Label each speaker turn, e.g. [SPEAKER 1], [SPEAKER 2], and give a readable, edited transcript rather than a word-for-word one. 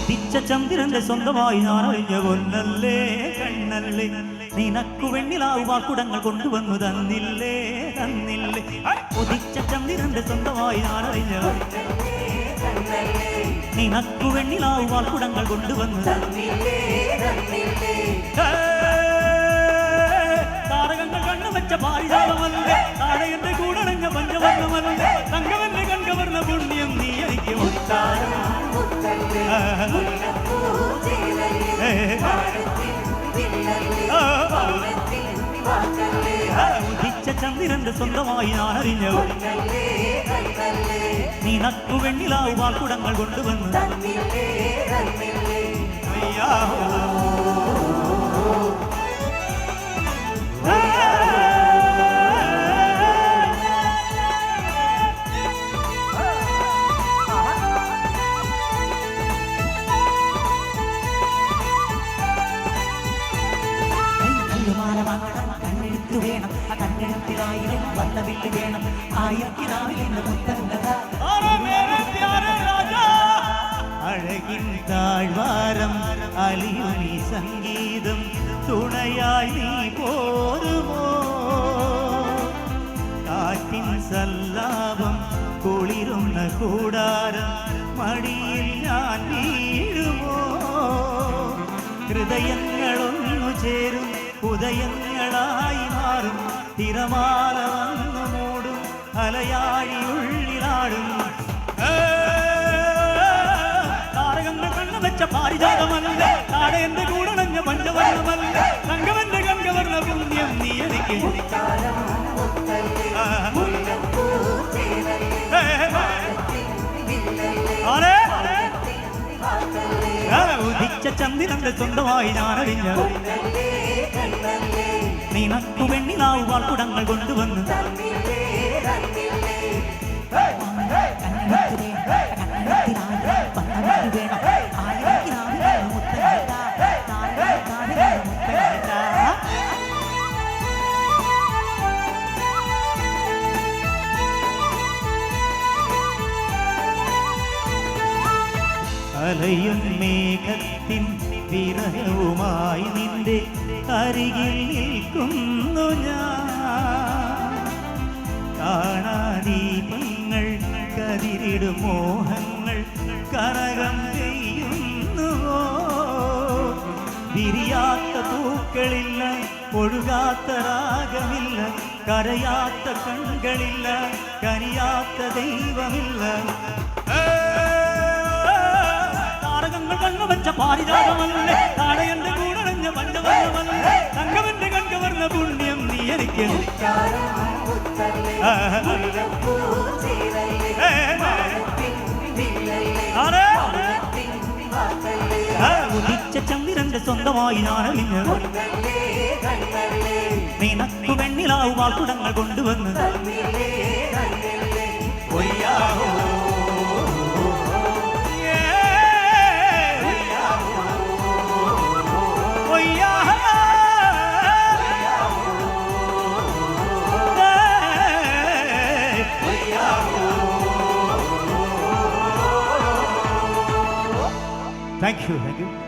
[SPEAKER 1] ഉദിച്ച ചന്ദ്രന്റെ സ്വന്തമായി ഞാൻ അറിഞ്ഞ പൊന്നല്ലേ കണ്ണല്ലേ നിനക്കു വെണ്ണിലാവു വാക്കുടങ്ങൾ കൊണ്ടുവന്നു തന്നില്ലേ തന്നില്ലേ ഉദിച്ച ചന്ദ്രന്റെ സ്വന്തമായി ഞാൻ അറിഞ്ഞ നിനക്കു വെണ്ണിലാവു വാക്കുടങ്ങൾ കൊണ്ടുവന്നു താരകങ്ങൾ കണ്ണു വെച്ച പാരിജാതമല്ലേ താഴെന്റെ കൂടണഞ്ഞ പഞ്ചവർണ്ണമല്ലേ തങ്കവന്റെ കൺകവർണ്ണ പുണ്യം നീ എനിക്ക് ഉദിച്ച ചന്ദ്രന്റെ സ്വന്തമായി ഞാൻ അറിഞ്ഞു നിനക്കു വെണ്ണിലാവു വാക്കുടങ്ങൾ കൊണ്ടുവന്നു കണ്ണെടുത്തു വേണം ആ കണ്ണെടുത്തിലായിരം വന്നവില്ല് വേണം ആയിരത്തിനായിരം അഴകിൻ താഴ്വാരം അലിയുമി സംഗീതം തുണയായി നീ പോരുമോ കാറ്റിൻ സല്ലാപം കുളിരുന്ന കൂടാരം മടിയിൽ ഞാൻ വീഴുമോ ഹൃദയങ്ങളൊന്നു ചേരും ഉദയങ്ങളായി മാറും തിരമാല വന്നു മൂടും അലയാഴി ഉള്ളിലാടും താരകങ്ങൾ കണ്ണു വെച്ച പാരിജാതമല്ലേ താടേന്റെ കൂടണഞ്ഞ പഞ്ചവർണ്ണമല്ലേ തങ്കവന്റെ കൺകവർണ്ണ പുണ്യം നീ എനിക്ക് ഉദിച്ച ചന്ദ്രന്റെ സ്വന്തമായി ഞാൻ അറിഞ്ഞ നിനക്കു വെണ്ണിലാവു വാക്കുടങ്ങൾ കൊണ്ടുവന്നു അലയും മേഘത്തിൻ വിരഹവുമായി നിന്റെ അരികിൽ നിൽക്കുന്നു ഞാൻ കാണാദീപങ്ങൾ കതിരിടും മോഹങ്ങൾ കനകം ചെയ്യുന്നുവോ വിരിയാത്ത പൂക്കളില്ല ഒഴുകാത്ത രാഗമില്ല കരയാത്ത കണ്ണുകളില്ല കനിയാത്ത ദൈവമില്ല കണ്ണു വെച്ച പാരിജാതമല്ലേ താഴെന്റെ കൂടണഞ്ഞ പഞ്ചവർണ്ണമല്ലേ തങ്കവന്റെ കൺകവർണ്ണ പുണ്യം നീ എനിക്ക് ഉദിച്ച ചന്ദ്രന്റെ സ്വന്തമായി ഞാൻ അറിഞ്ഞു നിനക്കു വെണ്ണിലാവു വാക്കുടങ്ങൾ കൊണ്ടുവന്നു Thank you.